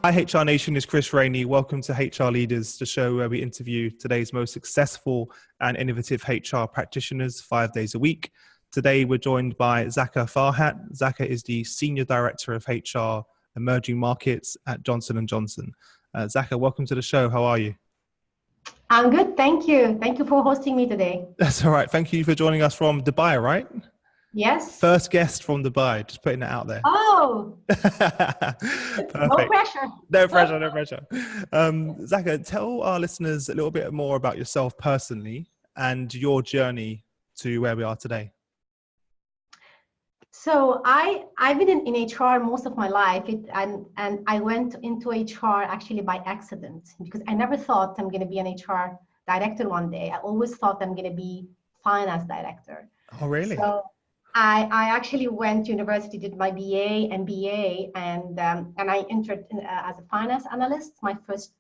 Hi HR Nation, it's Chris Rainey. Welcome to HR Leaders, the show where we interview today's most successful and innovative HR practitioners 5 days a week. Today we're joined by Zakaa Farhat. Zakaa is the Senior Director of HR Emerging Markets at Johnson & Johnson. Zakaa, welcome to the show. How are you? I'm good, thank you. Thank you for hosting me today. That's all right. Thank you for joining us from Dubai, right? Yes. First guest from Dubai, just putting it out there. Oh, Perfect. no pressure. No pressure, no pressure. Zakaa, tell our listeners a little bit more about yourself personally and your journey to where we are today. So I've been in HR most of my life, and I went into HR actually by accident because I never thought I'm going to be an HR director one day. I always thought I'm going to be finance director. Oh, really? So I actually went to university, did my BA and BA, and I entered as a finance analyst, my first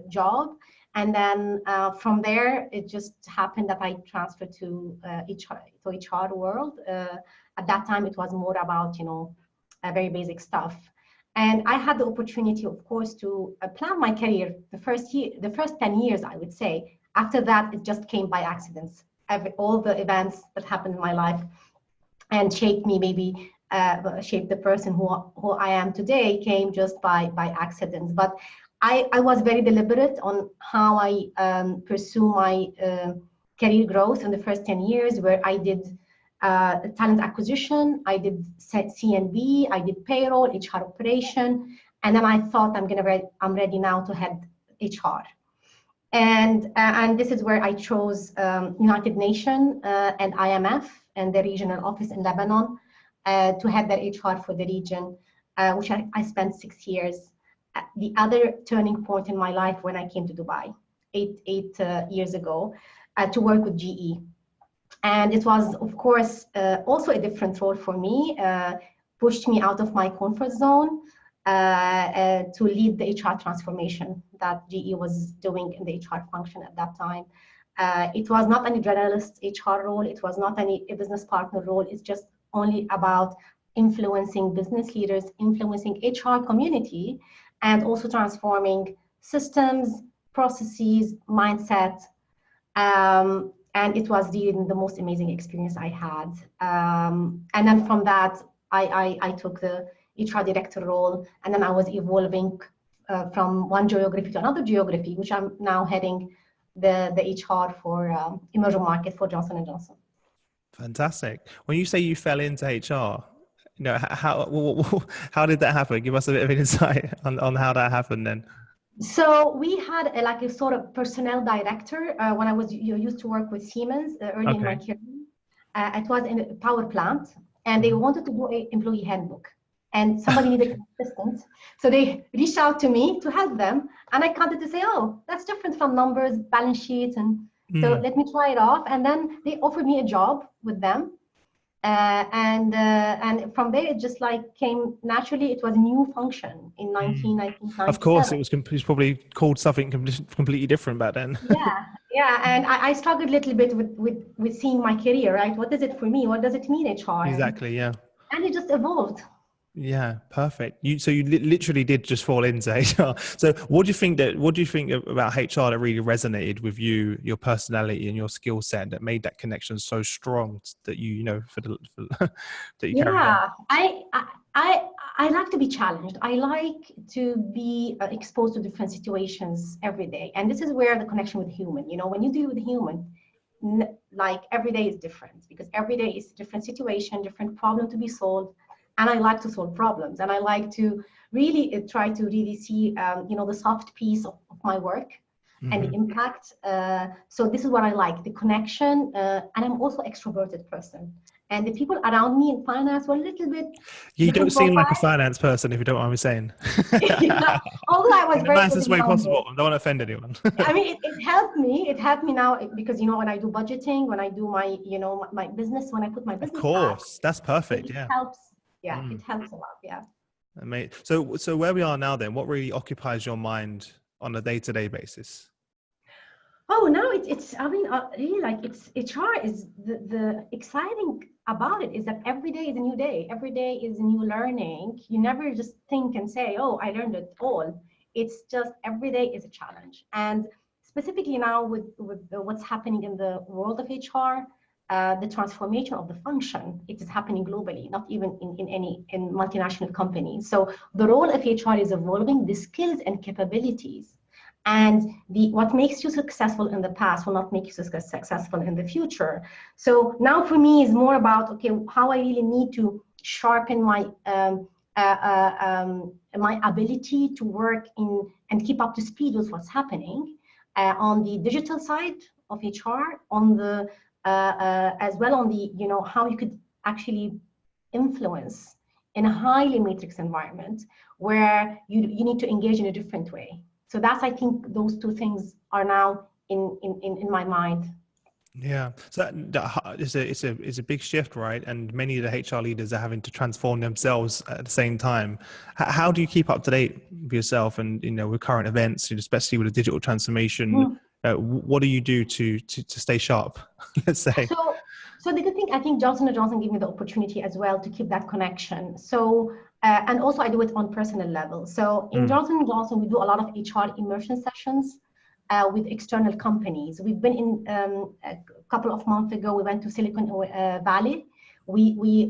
job. And then from there, it just happened that I transferred to HR world. At that time, it was more about, very basic stuff. And I had the opportunity, of course, to plan my career the first 10 years, I would say. After that, it just came by accidents. All the events that happened in my life and shaped me, maybe shaped the person who I am today, came just by accidents. But I was very deliberate on how I pursue my career growth in the first 10 years, where I did talent acquisition, I did C&B, I did payroll, HR operation, and then I thought I'm ready now to head HR. And this is where I chose United Nations and IMF and the regional office in Lebanon to head their HR for the region, which I spent 6 years. The other turning point in my life when I came to Dubai eight years ago to work with GE. And it was, of course, also a different role for me, pushed me out of my comfort zone to lead the HR transformation that GE was doing in the HR function at that time. It was not any generalist HR role. It was not any business partner role. It's just only about influencing business leaders, influencing HR community, and also transforming systems, processes, mindset. And it was the most amazing experience I had. And then from that, I took the HR director role, and then I was evolving from one geography to another geography, which I'm now heading the HR for emerging market for Johnson & Johnson. Fantastic. When you say you fell into HR, how did that happen? Give us a bit of insight on how that happened then. So we had a sort of personnel director when I was used to work with Siemens early in my career. It was in a power plant, and they wanted to do an employee handbook, and somebody needed an assistant. So they reached out to me to help them, and I counted to say, oh, that's different from numbers, balance sheets, and so let me try it off. And then they offered me a job with them. And from there, it just came naturally. It was a new function in 1997. Of course, it was probably called something completely different back then. Yeah. And I struggled a little bit with seeing my career, right? What is it for me? What does it mean, HR? Exactly, yeah. And it just evolved. Yeah, perfect. So you literally did just fall into HR. So what do you think about HR that really resonated with you, your personality and your skill set, that made that connection so strong that that you carried on? I like to be challenged. I like to be exposed to different situations every day, and this is where the connection with human. When you deal with human, every day is different, because every day is a different situation, different problem to be solved. And I like to solve problems, and I like to really try to really see, the soft piece of my work and the impact. So this is what I like, the connection. And I'm also extroverted person. And the people around me in finance were a little bit. You don't seem like a finance person, if you don't mind me saying. Yeah. Although I was in very the nicest way possible. I don't want to offend anyone. I mean, it helped me. It helped me now because when I do budgeting, when I do my my business, when I put my business. Of course, that's perfect. It helps. Yeah, it helps a lot. Yeah. Amazing. So where we are now then, what really occupies your mind on a day-to-day basis? Oh, now it's I mean, really, like, it's HR is the exciting about it is that every day is a new day. Every day is a new learning. You never just think and say, oh, I learned it all. It's just every day is a challenge. And specifically now with what's happening in the world of HR, the transformation of the function, it is happening globally, not even in multinational companies. So the role of HR is evolving. The skills and capabilities and what makes you successful in the past will not make you successful in the future. So now for me is more about, okay, how I really need to sharpen my ability to work in and keep up to speed with what's happening on the digital side of HR, on the as well on the, how you could actually influence in a highly matrix environment where you need to engage in a different way. So that's, I think, those two things are now in my mind. Yeah, so it's a big shift, right? And many of the HR leaders are having to transform themselves at the same time. How do you keep up to date with yourself and with current events, especially with the digital transformation? What do you do to stay sharp? Let's say. So the good thing, I think Johnson & Johnson gave me the opportunity as well to keep that connection. So and also I do it on personal level. So in Johnson & Johnson, we do a lot of HR immersion sessions with external companies. We've been in a couple of months ago, we went to Silicon Valley. We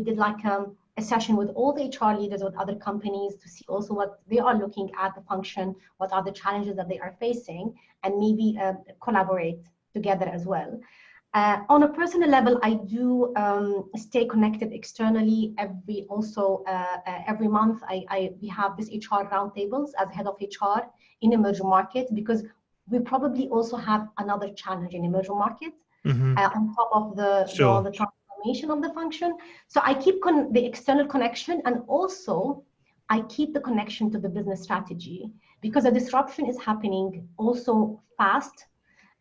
did like a session with all the HR leaders with other companies to see also what they are looking at the function, what are the challenges that they are facing, and maybe collaborate together as well. On a personal level, I do stay connected externally. Every month, we have this HR roundtables as head of HR in emerging markets, because we probably also have another challenge in emerging markets on top of the transformation of the function. So I keep the external connection, and also I keep the connection to the business strategy, because the disruption is happening also fast.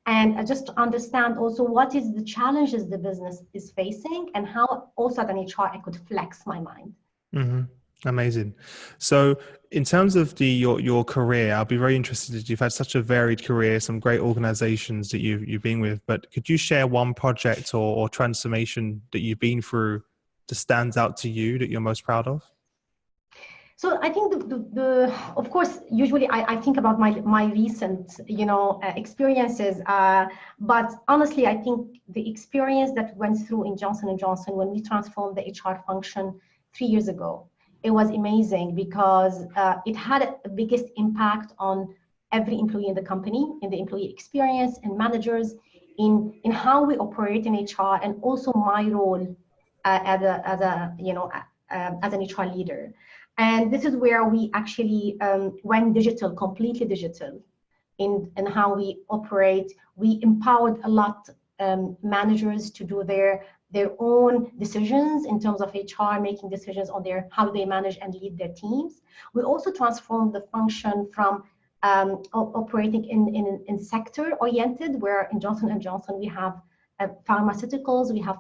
And just to understand also what is the challenges the business is facing, and how also as an HR I could flex my mind. Amazing. So in terms of your career, I'll be very interested. You've had such a varied career, some great organizations that you've been with, but could you share one project or transformation that you've been through that stands out to you that you're most proud of? So I think of course, usually I think about my recent, experiences. But honestly, I think the experience that went through in Johnson & Johnson when we transformed the HR function 3 years ago, it was amazing, because it had the biggest impact on every employee in the company, in the employee experience and managers, in how we operate in HR, and also my role as an HR leader. And this is where we actually went digital, completely digital, in how we operate. We empowered a lot managers to do their own decisions in terms of HR, making decisions on how they manage and lead their teams. We also transformed the function from operating in sector oriented, where in Johnson & Johnson we have pharmaceuticals, we have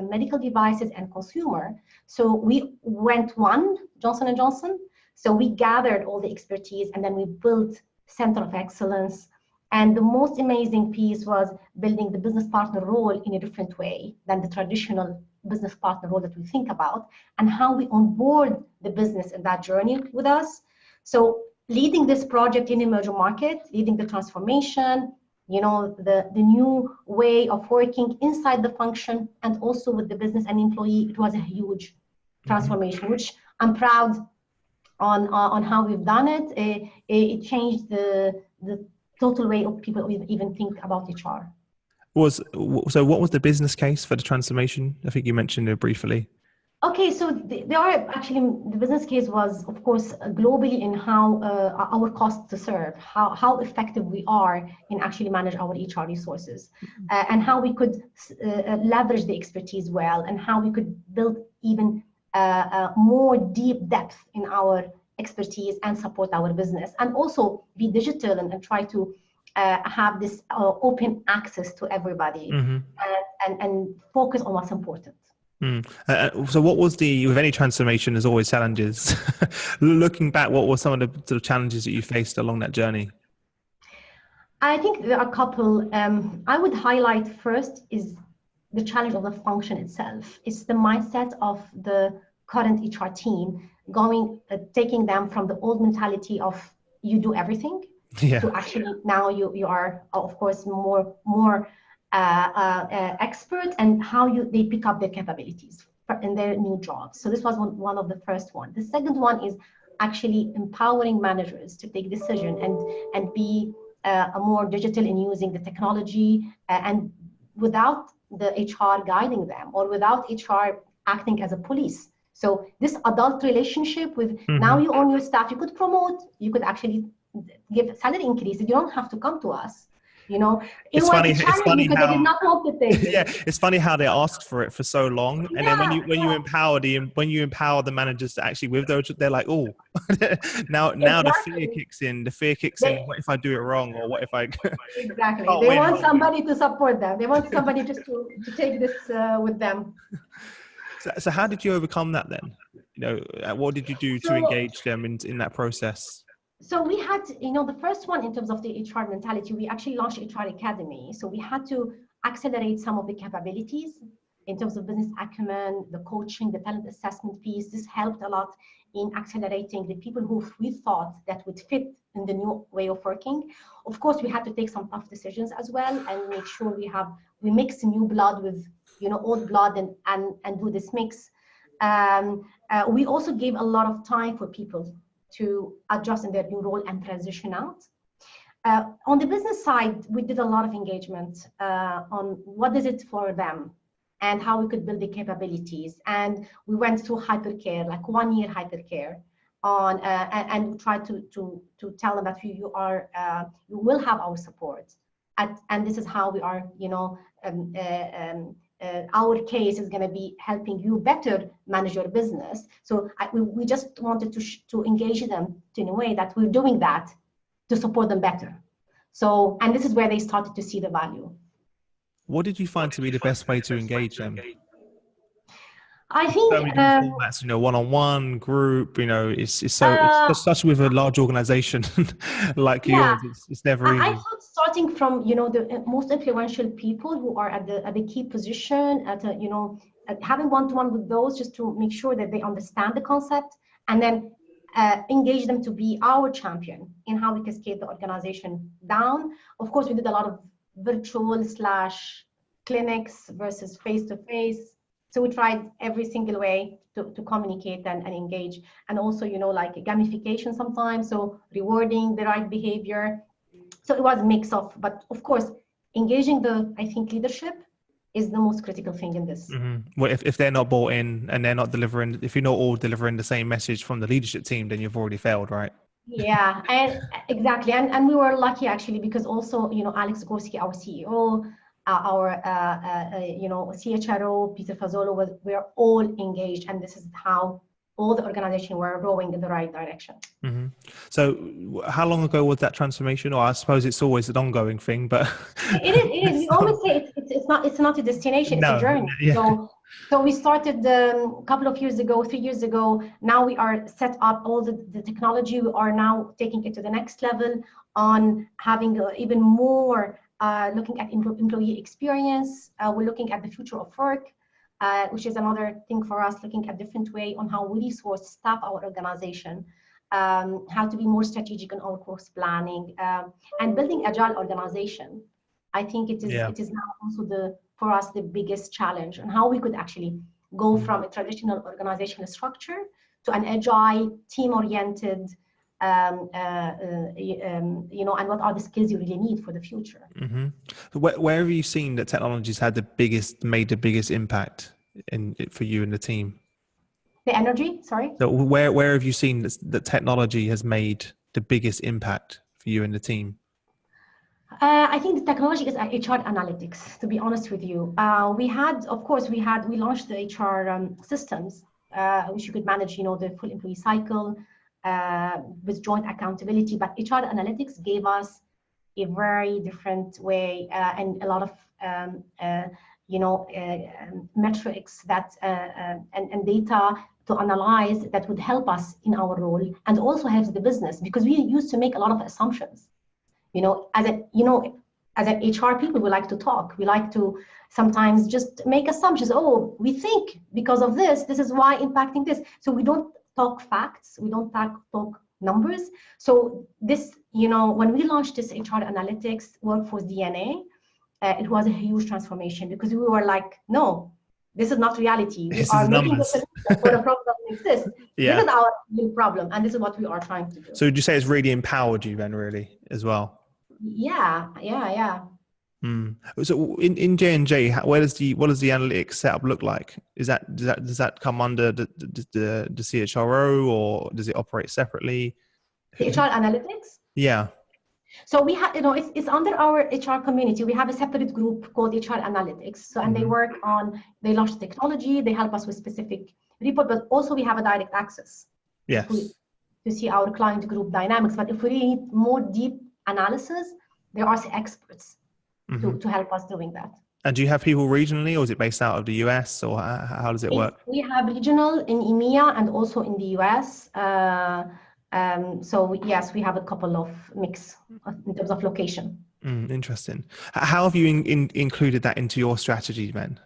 medical devices and consumer. So we went one Johnson & Johnson. So we gathered all the expertise, and then we built center of excellence. And the most amazing piece was building the business partner role in a different way than the traditional business partner role that we think about, and how we onboard the business in that journey with us. So leading this project in emerging markets, leading the transformation, the new way of working inside the function, and also with the business and employee, it was a huge transformation, which I'm proud on how we've done it. It changed the total way of people even think about HR. So what was the business case for the transformation? I think you mentioned it briefly. Okay, so there are actually, the business case was, of course, globally in how our cost to serve, how effective we are in actually manage our HR resources, and how we could leverage the expertise well, and how we could build even more deep depth in our expertise and support our business, and also be digital and try to have this open access to everybody, and focus on what's important. So what was with any transformation, there's always challenges. Looking back, what were some of the sort of challenges that you faced along that journey? I think there are a couple. I would highlight first is the challenge of the function itself. It's the mindset of the current HR team taking them from the old mentality of you do everything to actually now you are of course more expert and how they pick up their capabilities in their new jobs. So this was one of the first one. The second one is actually empowering managers to take decision and be more digital in using the technology and without the HR guiding them or without HR acting as a police. So this adult relationship with now you own your staff, you could promote, you could actually give salary increases. You don't have to come to us. You know, it's funny because how they did not want the thing. yeah, it's funny how they asked for it for so long, and then when you empower the managers to actually with those, they're like, oh, now the fear kicks in. The fear kicks in. What if I do it wrong, or what if I exactly? They want somebody to support them. They want somebody just to take this with them. So how did you overcome that then? You know, what did you do to engage them in that process? So we had, the first one in terms of the HR mentality, we actually launched HR Academy. So we had to accelerate some of the capabilities in terms of business acumen, the coaching, the talent assessment piece. This helped a lot in accelerating the people who we thought that would fit in the new way of working. Of course, we had to take some tough decisions as well and make sure we mix new blood with, old blood and do this mix. We also gave a lot of time for people to adjust in their new role and transition out. On the business side, we did a lot of engagement on what is it for them and how we could build the capabilities. And we went through hypercare, like 1 year hypercare on, and we tried to tell them that you will have our support. And this is how we are, our case is going to be helping you better manage your business. So we just wanted to engage them in a way that we're doing that to support them better. So, and this is where they started to see the value. What did you find to be the best way to engage them? I think formats, one-on-one, group, it's such with a large organization like yours, it's never easy. I thought starting from, the most influential people who are at the key position, having one-to-one with those just to make sure that they understand the concept and then engage them to be our champion in how we cascade the organization down. Of course, we did a lot of virtual / clinics versus face-to-face. So we tried every single way to communicate and engage. And also, like gamification sometimes, so rewarding the right behavior. So it was a mix of, but of course, engaging leadership is the most critical thing in this. Well, if they're not bought in and they're not delivering, if you're not all delivering the same message from the leadership team, then you've already failed, right? Yeah, and exactly. And we were lucky actually, because also, Alex Gorski, our CEO, our CHRO, Peter Fazolo, we are all engaged, and this is how all the organization were rowing in the right direction. So how long ago was that transformation? Or I suppose it's always an ongoing thing, but it is. We always say it's not a destination, it's a journey. Yeah. So we started a couple of years ago, 3 years ago. Now we are set up all the technology. We are now taking it to the next level on having even more looking at employee experience. We're looking at the future of work, which is another thing for us, looking at different way on how we resource staff our organization, how to be more strategic in our course planning, and building agile organization. I think it is now also for us the biggest challenge, and how we could actually go from a traditional organizational structure to an agile, team-oriented, and what are the skills you really need for the future. Where have you seen that technology's made the biggest impact for you and the team? The energy, sorry? So where have you seen that technology has made the biggest impact for you and the team? I think the technology is HR analytics, to be honest with you. We launched the HR systems, which you could manage, the full employee cycle, with joint accountability, but HR analytics gave us a very different way and a lot of metrics that and data to analyze that would help us in our role, and also helps the business, because we used to make a lot of assumptions. As an HR people, we like to talk. We like to sometimes just make assumptions. Oh, we think because of this is why impacting this. So we don't talk facts. We don't talk numbers. So this, when we launched this HR analytics workforce DNA, it was a huge transformation because we were like, no, this is not reality. We are making a solution for a problem that exists. Yeah. This is our real problem, and this is what we are trying to do. So would you say it's really empowered you then, really, as well? Yeah. So in J&J, what does the analytics setup look like? Does that come under the CHRO, or does it operate separately? The HR analytics? Yeah. So we have, it's under our HR community. We have a separate group called HR Analytics. So, and they launch technology, they help us with specific report, but also we have a direct access. Yes. To see our client group dynamics. But if we need more deep analysis, there are experts to help us doing that. And do you have people regionally, or is it based out of the US, or how does it work? We have regional in EMEA and also in the US. So yes, we have a couple of mix in terms of location. Interesting. How have you included that into your strategy, then?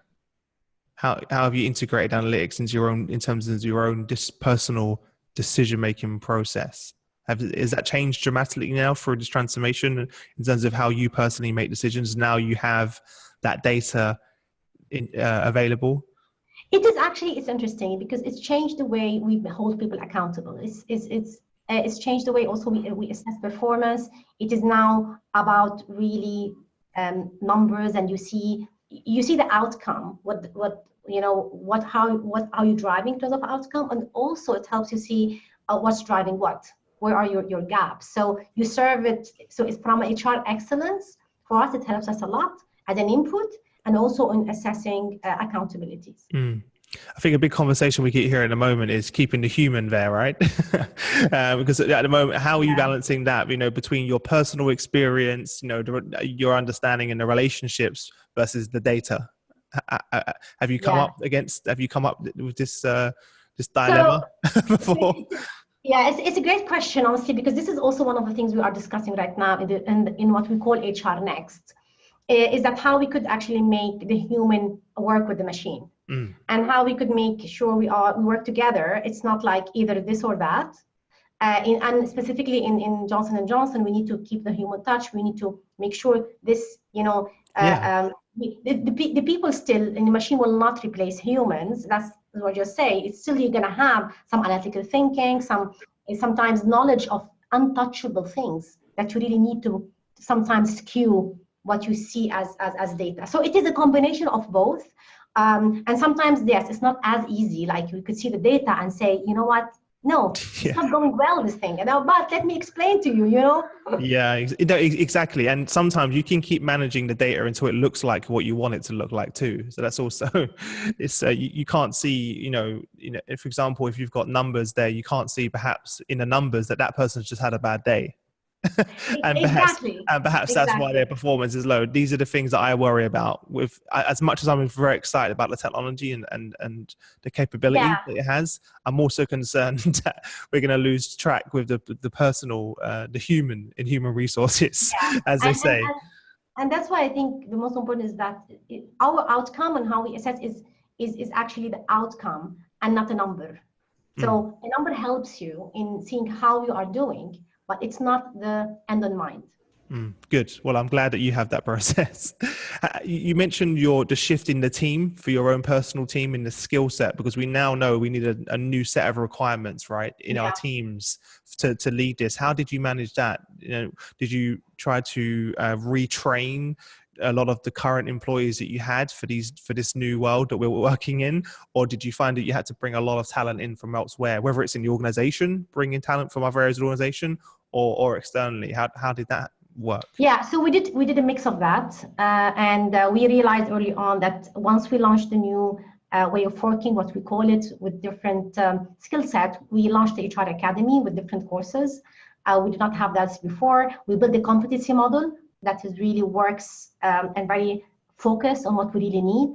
How have you integrated analytics in terms of your own personal decision-making process? Has that changed dramatically now through this transformation in terms of how you personally make decisions? Now you have that data available. It's interesting because it's changed the way we hold people accountable. It's changed the way also we assess performance. It is now about really numbers, and you see the outcome. How you driving in terms of outcome, and also it helps you see what's driving what. Where are your gaps? So you serve it. So it's from HR excellence. For us, it helps us a lot as an input, and also in assessing accountabilities. I think a big conversation we keep hearing at the moment is keeping the human there, right? Because at the moment, how are you balancing that, between your personal experience, your understanding and the relationships versus the data? Have you come up with this dilemma before? Yeah, it's a great question, honestly, because this is also one of the things we are discussing right now in what we call HR Next, is that how we could actually make the human work with the machine, and how we could make sure we work together. It's not like either this or that. And specifically in Johnson & Johnson, we need to keep the human touch. We need to make sure this, the people still, and the machine will not replace humans. That's what you say. It's still, you're going to have some analytical thinking, sometimes knowledge of untouchable things that you really need to sometimes skew what you see as data. So it is a combination of both. And sometimes, yes, it's not as easy. Like you could see the data and say, you know what? No, it's not going well, this thing. But let me explain to you, Yeah, exactly. And sometimes you can keep managing the data until it looks like what you want it to look like too. So that's also, it's you can't see, for example, if you've got numbers there, you can't see perhaps in the numbers that person's just had a bad day. and perhaps that's why their performance is low. These are the things that I worry about. With as much as I'm very excited about the technology and the capability that it has, I'm also concerned that we're going to lose track with the personal, the human resources, as they say. And that's why I think the most important is that our outcome and how we assess is actually the outcome and not a number. So a number helps you in seeing how you are doing, but it's not the end in mind. Good. Well, I'm glad that you have that process. You mentioned the shift in the team for your own personal team in the skill set, because we now know we need a new set of requirements, right, in our teams to lead this. How did you manage that? Did you try to retrain a lot of the current employees that you had for this new world that we were working in, or did you find that you had to bring a lot of talent in from elsewhere, whether it's in the organization, bringing talent from other areas of the organization, or externally? How did that work? Yeah, so we did a mix of that, and we realized early on that once we launched the new way of working, what we call it, with different skill set, we launched the HR Academy with different courses. We did not have that before. We built the competency model that really works and very focused on what we really need.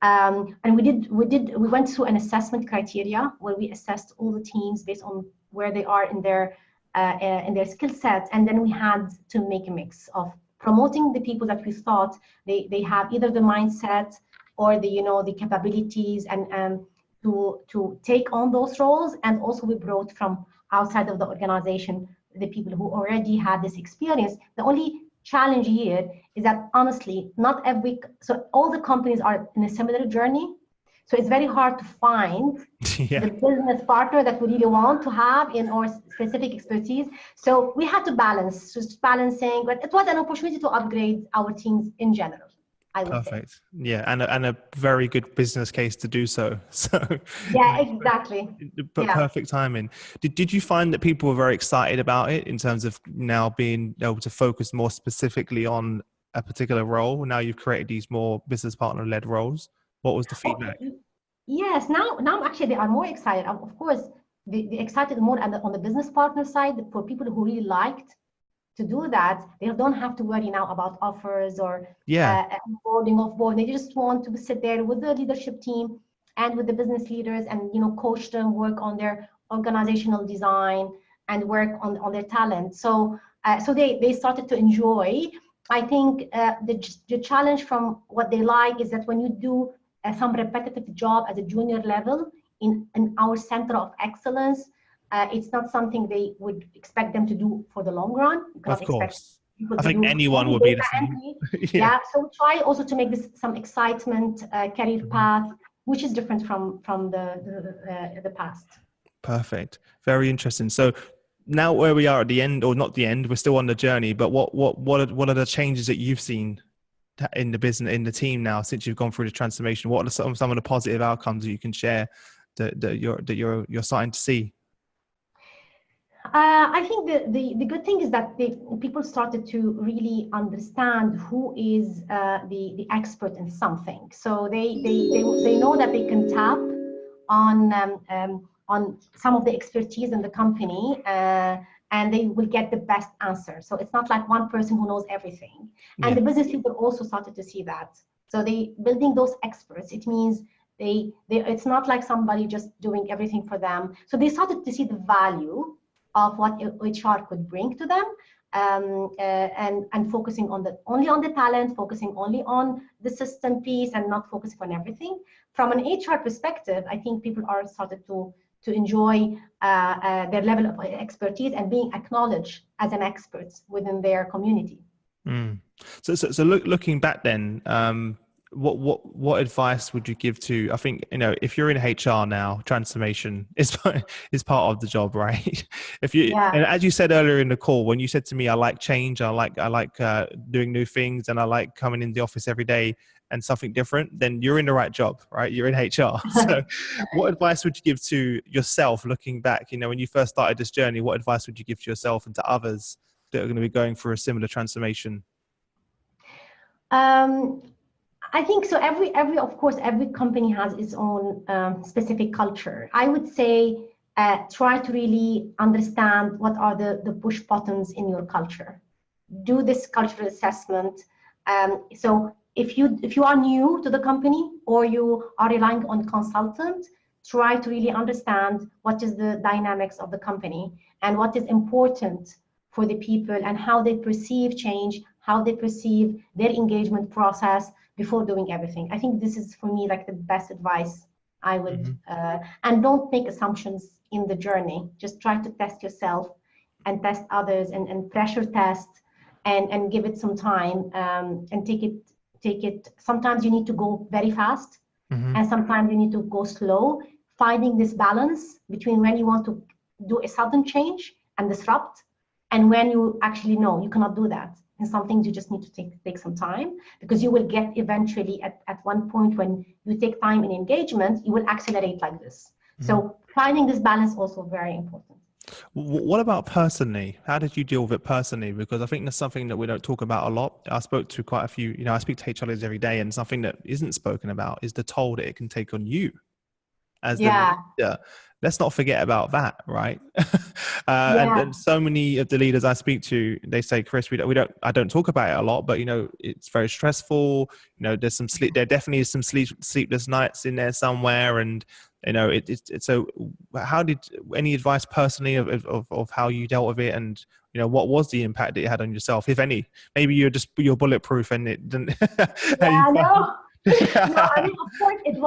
And we went through an assessment criteria where we assessed all the teams based on where they are in their in their skill set. And then we had to make a mix of promoting the people that we thought they have either the mindset or the capabilities and to take on those roles. And also we brought from outside of the organization the people who already had this experience. The only challenge here is that honestly, so all the companies are in a similar journey. So it's very hard to find the business partner that we really want to have in our specific expertise. So we had to balance, just balancing, but it was an opportunity to upgrade our teams in general, I would say. Perfect. Yeah, and a very good business case to do so. So yeah, exactly. But perfect timing. Did you find that people were very excited about it in terms of now being able to focus more specifically on a particular role? Now you've created these more business partner led roles. What was the feedback? Yes, now actually they are more excited. Of course, they excited more on the business partner side for people who really liked to do that. They don't have to worry now about offers or onboarding, offboarding. They just want to sit there with the leadership team and with the business leaders and coach them, work on their organizational design and work on their talent. So they started to enjoy. I think the challenge from what they like is that when you do some repetitive job at a junior level in our center of excellence, it's not something they would expect them to do for the long run. Of course. I think anyone would be the same. Yeah. So try also to make this some excitement career path, which is different from the past. Perfect. Very interesting. So now where we are at the end, or not the end, we're still on the journey, but what are the changes that you've seen in the business, in the team now, since you've gone through the transformation? What are some of the positive outcomes that you can share that you're starting to see? I think the good thing is that people started to really understand who is the expert in something. So they know that they can tap on some of the expertise in the company, and they will get the best answer. So it's not like one person who knows everything. And the business people also started to see that. So they building those experts. It means it's not like somebody just doing everything for them. So they started to see the value of what HR could bring to them, and focusing only on the talent, focusing only on the system piece, and not focusing on everything. From an HR perspective, I think people are started to enjoy their level of expertise and being acknowledged as an expert within their community. So looking back then, what advice would you give to, I think, if you're in HR now, transformation is part of the job, right? And as you said earlier in the call, when you said to me, I like change, I like doing new things, and I like coming in the office every day and something different, then you're in the right job, right? You're in HR. So what advice would you give to yourself looking back? When you first started this journey, what advice would you give to yourself and to others that are going to be going through a similar transformation? I think so. Of course, every company has its own specific culture. I would say try to really understand what are the push buttons in your culture. Do this cultural assessment. So if you are new to the company or you are relying on consultant, try to really understand what is the dynamics of the company and what is important for the people and how they perceive change, how they perceive their engagement process before doing everything. I think this is for me like the best advice I would, and don't make assumptions in the journey. Just try to test yourself and test others and pressure test and give it some time, and take it. Sometimes you need to go very fast and sometimes you need to go slow, finding this balance between when you want to do a sudden change and disrupt and when you actually know you cannot do that. And some things you just need to take some time, because you will get eventually at one point when you take time in engagement, you will accelerate like this. So finding this balance also very important. What about personally? How did you deal with it personally? Because I think that's something that we don't talk about a lot. I spoke to quite a few, I speak to HR leaders every day, and something that isn't spoken about is the toll that it can take on you as the leader. Let's not forget about that, right? And so many of the leaders I speak to, they say, Chris, I don't talk about it a lot, but it's very stressful. There's some sleep. There definitely is some sleepless nights in there somewhere, and you know, so how did, any advice personally of how you dealt with it, and you know, what was the impact that it had on yourself, if any? Maybe you're bulletproof and it didn't. Yeah, no, no. I mean, of course, it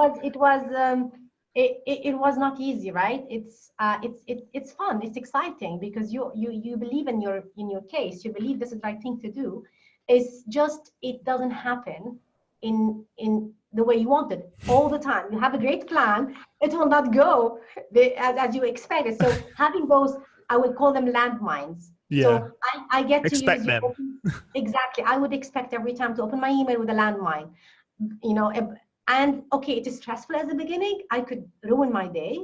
was not easy, right? It's fun. It's exciting because you believe in your case. You believe this is the right thing to do. It's just it doesn't happen in the way you want it all the time. You have a great plan, it will not go as you expected. So having those, I would call them landmines. Yeah. So I get to Expect use them. Exactly. I would expect every time to open my email with a landmine, you know, and okay, it is stressful at the beginning. I could ruin my day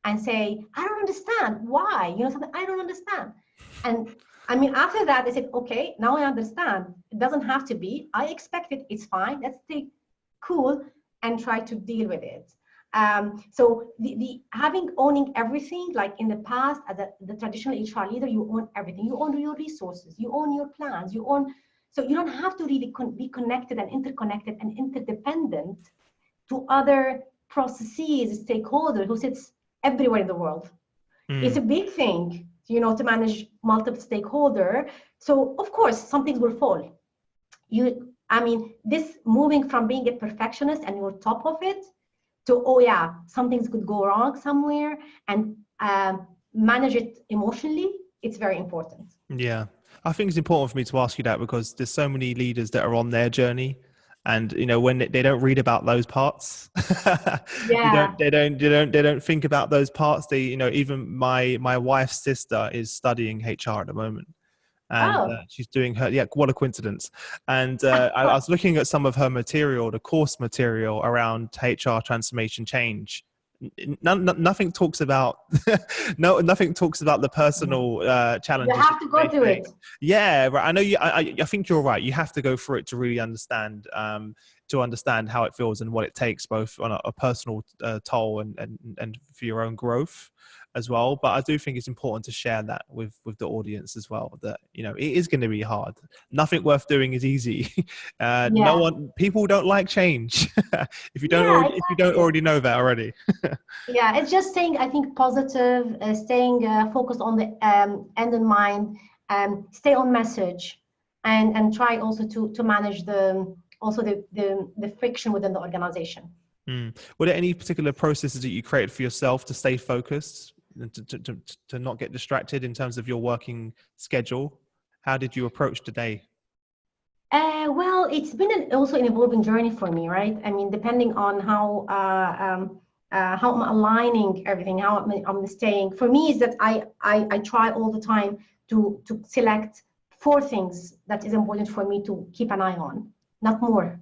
and say, I don't understand why, you know, something I don't understand. And I mean, after that, they said, okay, now I understand. It doesn't have to be. I expect it. It's fine. Let's stay cool and try to deal with it. So the owning everything, like in the past, as the traditional HR leader, you own everything. You own your resources. You own your plans. So you don't have to really be connected and interconnected and interdependent to other processes, stakeholders who sits everywhere in the world. It's a big thing, you know, to manage multiple stakeholder. So of course, some things will fall. I mean, this moving from being a perfectionist and you're top of it to, oh yeah, some things could go wrong somewhere, and manage it emotionally, it's very important. Yeah. I think it's important for me to ask you that because there's so many leaders that are on their journey, and you know, when they don't read about those parts, Yeah. they don't think about those parts. They, you know, even my wife's sister is studying HR at the moment, and she's doing her, yeah, what a coincidence. And I was looking at some of her material, the course material around HR transformation change. Nothing talks about nothing talks about the personal challenges. You have to go through it. Yeah, right. I know you. I think you're right. You have to go through it to really understand, how it feels and what it takes, both on a personal toll and for your own growth as well. But I do think it's important to share that with the audience as well, that, you know, it is going to be hard. Nothing worth doing is easy. People don't like change. if you don't already know that already. Yeah, it's just staying, I think, positive, staying focused on the end in mind, stay on message, and try also to manage the friction within the organization. Were there any particular processes that you created for yourself to stay focused, to not get distracted in terms of your working schedule? How did you approach the day? Well, it's been also an evolving journey for me, right? I mean, depending on how I'm aligning everything, how I'm staying. For me, is that I try all the time to select 4 things that is important for me to keep an eye on, not more.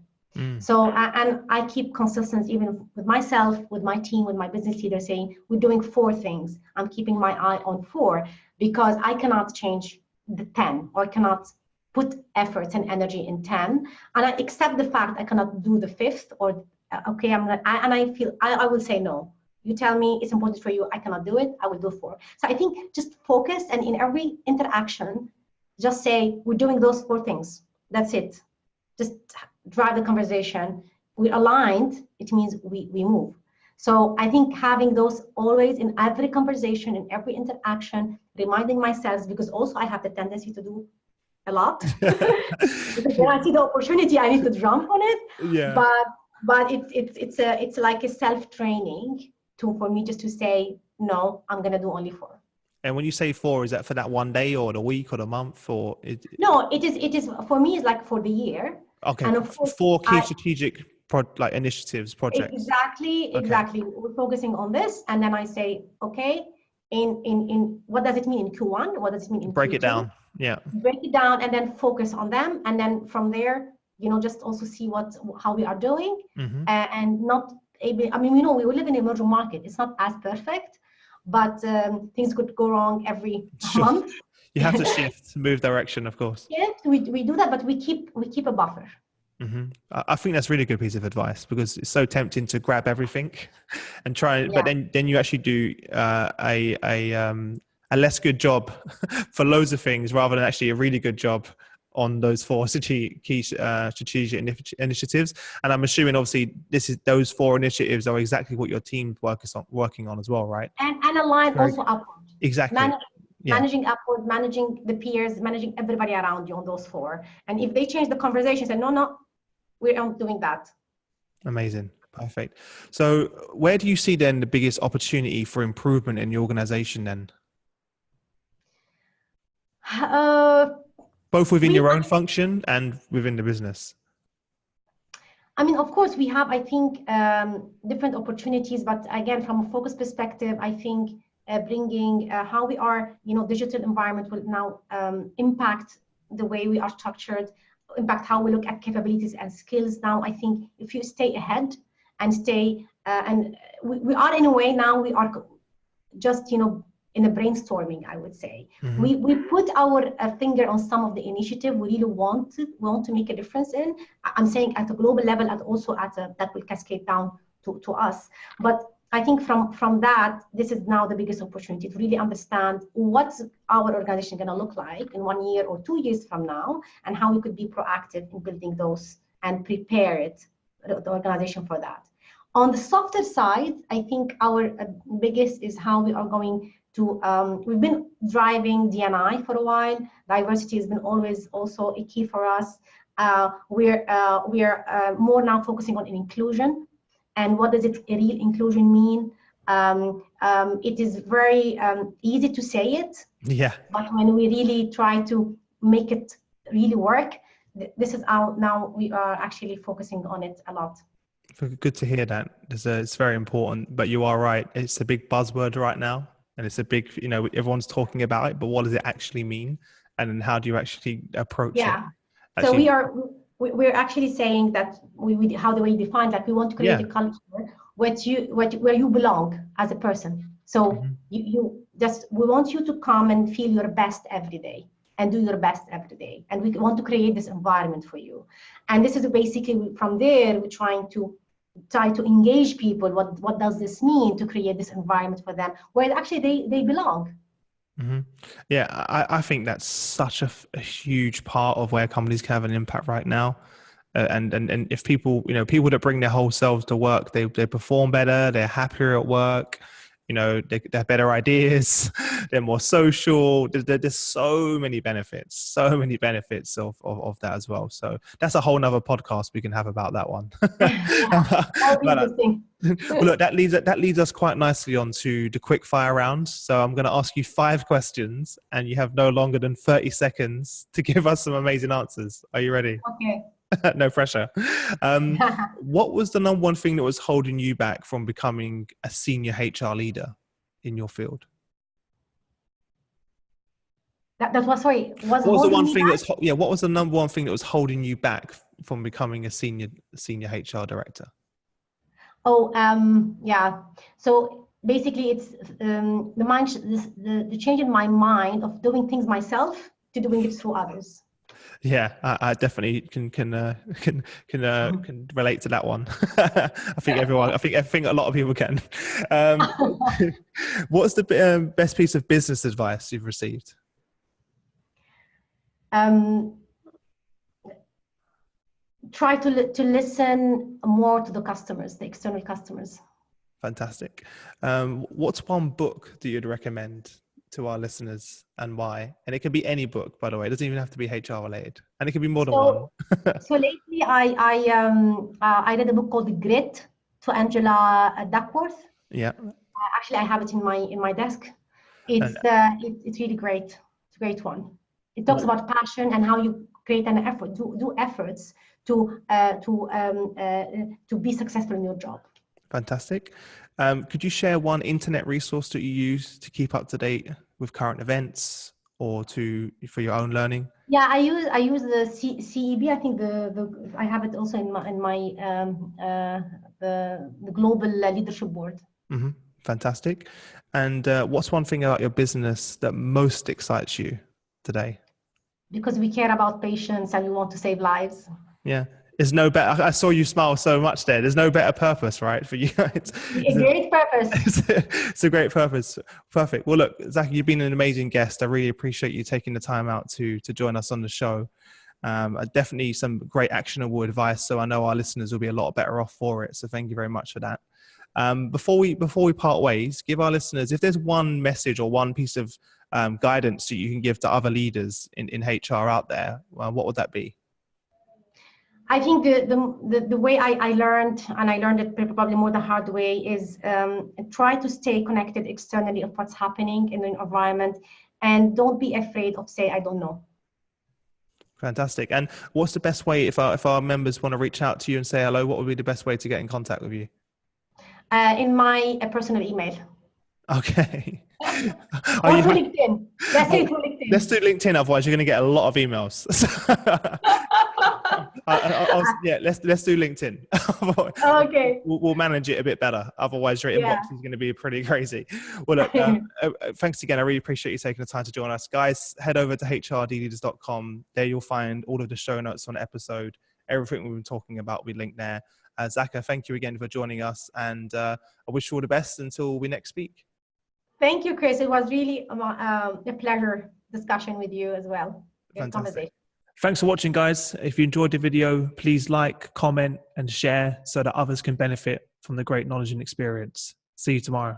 So, and I keep consistency even with myself, with my team, with my business leader, saying we're doing 4 things. I'm keeping my eye on 4 because I cannot change the 10, or I cannot put efforts and energy in 10. And I accept the fact I cannot do the 5th, or okay, I will say no. You tell me it's important for you, I cannot do it, I will do 4. So I think just focus, and in every interaction, just say we're doing those 4 things. That's it. Just drive the conversation. We're aligned, it means we move. So I think having those always in every conversation, in every interaction, reminding myself, because also I have the tendency to do a lot. Because when I see the opportunity, I need to jump on it. Yeah. But it's like a self-training for me just to say, no, I'm gonna do only 4. And when you say 4, is that for that one day or the week or the month, or No, it is for me, it's like for the year. Okay. And of course, 4 key strategic initiatives, projects. Exactly. We're focusing on this, and then I say, okay, in what does it mean in Q1? What does it mean in Break Q2? it down. Yeah. Break it down, and then focus on them, and then from there, you know, just also see how we are doing, and not able. I mean, we know we live in an emerging market. It's not as perfect, but things could go wrong every month. You have to shift, move direction, of course. Yeah, we do that, but we keep a buffer. I think that's a really good piece of advice, because it's so tempting to grab everything and try, but then you actually do a less good job for loads of things rather than actually a really good job on those four key strategic initiatives. And I'm assuming, obviously, those four initiatives are exactly what your team working on as well, right? And align also upward. Exactly. Managing upward, managing the peers, managing everybody around you on those four. And if they change the conversation, say, no, we're not doing that. Amazing. Perfect. So where do you see then the biggest opportunity for improvement in the organization then? Both within your own function and within the business. I mean, of course, we have, I think, different opportunities, but again, from a focus perspective, I think bringing how we are, digital environment will now impact the way we are structured, impact how we look at capabilities and skills. Now, I think if you stay ahead and stay, and we are in a way now, we are just, in a brainstorming, I would say. Mm-hmm. We put our finger on some of the initiative we really want to make a difference in. I'm saying at a global level and also that will cascade down to us. But I think from that, this is now the biggest opportunity to really understand what's our organization going to look like in 1 year or 2 years from now, and how we could be proactive in building those and prepare the organization for that. On the softer side, I think our biggest is how we are going to, we've been driving D&I for a while. Diversity has been always also a key for us. We are more now focusing on inclusion. And what does real inclusion mean? It is very easy to say it. Yeah. But when we really try to make it really work, this is how now we are actually focusing on it a lot. Good to hear that. It's very important, but you are right. It's a big buzzword right now. And it's a big, everyone's talking about it, but what does it actually mean? And then how do you actually approach it? Actually, so we're actually saying that how do we define that? We want to create a culture where you belong as a person. So we want you to come and feel your best every day and do your best every day. And we want to create this environment for you. And this is basically from there, we're trying to try to engage people. What does this mean to create this environment for them where actually they belong? Mm-hmm. Yeah, I think that's such a huge part of where companies can have an impact right now. And if people, people that bring their whole selves to work, they perform better, they're happier at work, they have better ideas, they're more social. There's so many benefits of that as well. So that's a whole nother podcast we can have about that one. That'll be interesting. Well, look, that leads us quite nicely onto the quickfire round. So I'm going to ask you 5 questions, and you have no longer than 30 seconds to give us some amazing answers. Are you ready? Okay. No pressure. What was the number one thing that was holding you back from becoming a senior HR leader in your field? That was sorry. What was the number one thing that was holding you back from becoming a senior HR director? So basically, it's the change in my mind of doing things myself to doing it through others. Yeah, I definitely can relate to that one. I think a lot of people can. What's the best piece of business advice you've received? Try to listen more to the customers, the external customers. Fantastic. What's one book that you'd recommend to our listeners, and why? And it can be any book, by the way. It doesn't even have to be HR related, and it can be more than one. So lately, I read a book called Grit to Angela Duckworth. Yeah. Actually, I have it in my desk. It's really great. It's a great one. It talks about passion and how you create an effort, do efforts to be successful in your job. Fantastic. Could you share one internet resource that you use to keep up to date with current events or for your own learning? Yeah, I use the CEB. I think I have it also in my the Global Leadership Board. Mm-hmm. Fantastic. And what's one thing about your business that most excites you today? Because we care about patients and we want to save lives. Yeah. There's no better. I saw you smile so much there. There's no better purpose, right? For you. It's a great purpose. It's a great purpose. Perfect. Well, look, Zakaa, you've been an amazing guest. I really appreciate you taking the time out to join us on the show. Definitely some great actionable advice. So I know our listeners will be a lot better off for it. So thank you very much for that. Before we part ways, give our listeners, if there's one message or one piece of guidance that you can give to other leaders in HR out there, what would that be? I think the way I learned, and I learned it probably more the hard way, is try to stay connected externally of what's happening in the environment, and don't be afraid of say I don't know. Fantastic. And what's the best way if our members want to reach out to you and say hello? What would be the best way to get in contact with you? In my personal email. Okay. Or through LinkedIn. Let's say through LinkedIn. Let's do LinkedIn, otherwise you're going to get a lot of emails. Yeah, let's do LinkedIn. Okay. We'll manage it a bit better. Otherwise, your inbox is going to be pretty crazy. Well, look, thanks again. I really appreciate you taking the time to join us, guys. Head over to hrdleaders.com. There you'll find all of the show notes on the episode. Everything we've been talking about will be linked there. Zakaa, thank you again for joining us, and I wish you all the best until we next speak. Thank you, Chris. It was really a pleasure discussion with you as well. Fantastic. Thanks for watching, guys. If you enjoyed the video, please like, comment, and share so that others can benefit from the great knowledge and experience. See you tomorrow.